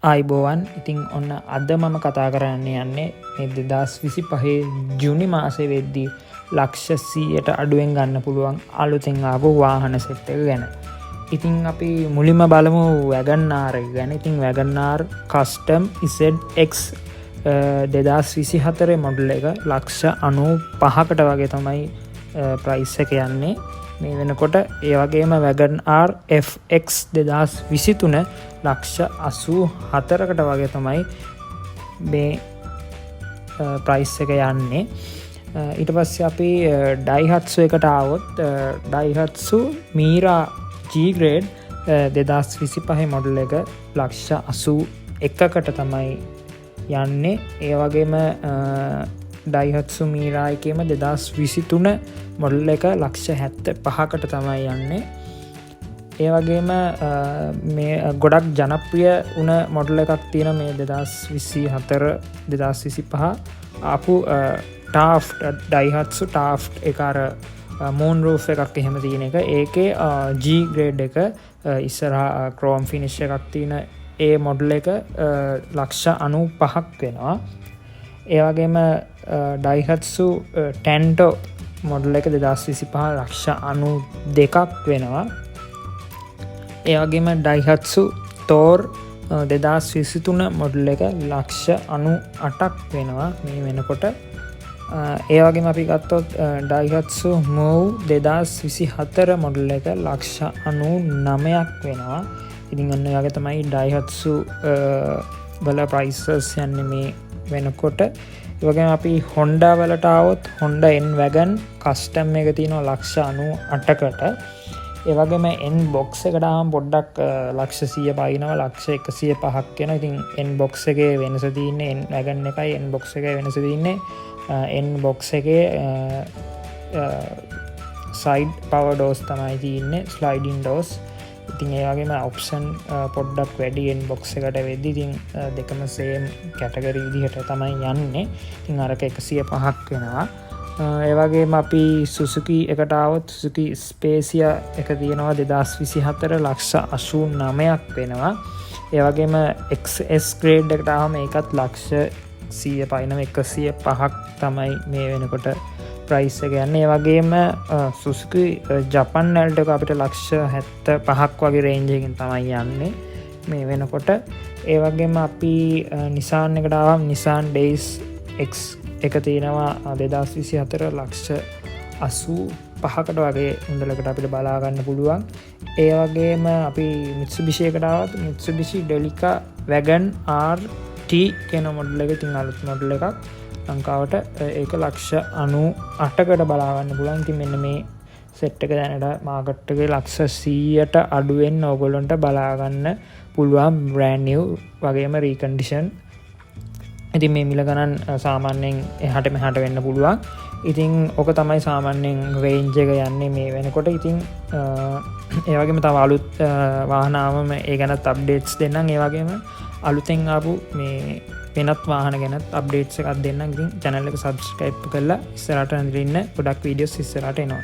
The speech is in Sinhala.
ආයිබෝවන්. ඉතින් ඔන්න අද මම කතා කරන්න යන්නේ 2025 ජුනි මාසේ වෙද්දී ලක්ෂ 100ට අඩුවෙන් ගන්න පුළුවන් අලුතෙන් ආපු වාහන සෙට් එක ගැන. ඉතින් අපි මුලින්ම බලමු වැගන්ආර් එක ගැන. ඉතින් වැගන්ආර් කස්ටම් ZX 2024 මොඩල් එක ලක්ෂ 95කට වගේ තමයි ප්‍රයිස් එක යන්නේ මේ වෙනකොට. ඒ වගේම වැගන්ආර් FX 2023 ලක්ෂ 84කට වගේ තමයි මේ ප්‍රයිස් එක යන්නේ. ඊට පස්සේ අපි ඩයිහත්සු එකට ආවොත් ඩයිහත්සු මීරා G ග්‍රේඩ් 2025 මොඩල් එක ලක්ෂ 81කට තමයි යන්නේ. ඒ වගේම ඩයිහත්සු මීරා එකේම 2023 මොඩල් එක ලක්ෂ 75කට තමයි යන්නේ. ඒ වගේම මේ ගොඩක් ජනප්‍රිය වුණ මොඩල් එකක් තියෙන මේ 2024-2025 ආපු ඩයිහත්සු ටාෆ් එකර මූන් රූෆ් එකක් එහෙම තියෙන එක. ඒකේ G ග්‍රේඩ් එක ඉස්සරහ ක්‍රෝම් ෆිනිෂ් එකක් තියෙන ඒ මොඩල් එක ලක්ෂ 95ක් වෙනවා. ඒ වගේම ඩයිහත්සු ටැන්ටෝ මොඩල් එක 2025 ලක්ෂ 92ක් වෙනවා. ඒ වගේම ඩයිහත්සු තෝර් 2023 මොඩල් එක ලක්ෂ 98ක් වෙනවා මේ වෙනකොට. ඒ වගේම අපි ගත්තොත් ඩයිහත්සු මෝව් 2024 මොඩල් එක ලක්ෂ 99ක් වෙනවා. ඉතින් ඔන්න ඒ වගේ තමයි ඩයිහත්සු වල ප්‍රයිසස් යන්නේ මේ වෙනකොට. ඒ වගේම අපි හොන්ඩා වලට આવොත් හොන්ඩා N වැගන් කස්ටම් එක තියෙනවා ලක්ෂ 98කට. ඒ වගේම N බොක්ස් එකට ආවම පොඩ්ඩක් ලක්ෂ 100 පයින්නවා ලක්ෂ 105ක් වෙනවා. ඉතින් N බොක්ස් එකේ වෙනස තියෙන්නේ N වැගන් එකයි N බොක්ස් එකේ වෙනස තියෙන්නේ N බොක්ස් එකේ සයිඩ් පවර් ඩෝස් තමයි තියෙන්නේ ස්ලයිඩින් ඩෝස්. ඉතින් ඒ වගේම ඔප්ෂන් පොඩ්ඩක් වැඩි N බොක්ස් එකට වෙද්දී ඉතින් දෙකම සේම් කැටගරි විදිහට තමයි යන්නේ. ඉතින් අරක 105ක් වෙනවා. ඒ වගේම අපි සුසුකි එකට આવොත් සුසුකි ස්පේසියා එක තියෙනවා 2024 ලක්ෂ 89ක් වෙනවා. ඒ වගේම XS ග්‍රේඩ් එකට ආවම ඒකත් ලක්ෂ 100 පයින්ම 105ක් තමයි මේ වෙනකොට ප්‍රයිස් එක යන්නේ. ඒ වගේම සුසුකි ජපන් නැල්ට එක අපිට ලක්ෂ 75ක් වගේ රේන්ජ් එකකින් තමයි යන්නේ මේ වෙනකොට. ඒ වගේම අපි නිසාන් එකට ආවම නිසාන් ඩේස් X එක තියෙනවා 2024 ලක්ෂ 85කට වගේ මුදලකට අපිට බලාගන්න පුළුවන්. ඒ වගේම අපි මිත්සුබිෂි එකට ආවොත් මිත්සුබිෂි ඩෙලිකා වැගන් RT කියන මොඩල් එක තින් අලුත් මොඩල් එකක් ලංකාවට ඒක ලක්ෂ 98කට බලාගන්න පුළුවන්. ඉතින් මෙන්න මේ සෙට් එක දැනට මාකට් එකේ ලක්ෂ 100ට අඩුවෙන් ඕගොල්ලන්ට බලාගන්න පුළුවන් බ්‍රෑන්ඩ් නිව් වගේම රීකන්ඩිෂන්. ඉතින් මේ මිල ගණන් සාමාන්‍යයෙන් එහාට මෙහාට වෙන්න පුළුවන්. ඉතින් ඕක තමයි සාමාන්‍යයෙන් රේන්ජ් එක යන්නේ මේ වෙනකොට. ඉතින් ඒ වගේම තව අලුත් වාහන ආවම ඒ ගැනත් අප්ඩේට්ස් දෙන්නම්. ඒ වගේම අලුතෙන් ආපු මේ වෙනත් වාහන ගැනත් අප්ඩේට්ස් එකක් දෙන්නම්. ඉතින් channel එක subscribe කරලා ඉස්සරහට ඉන්න ගොඩක් වීඩියෝස් ඉස්සරහට එනවා.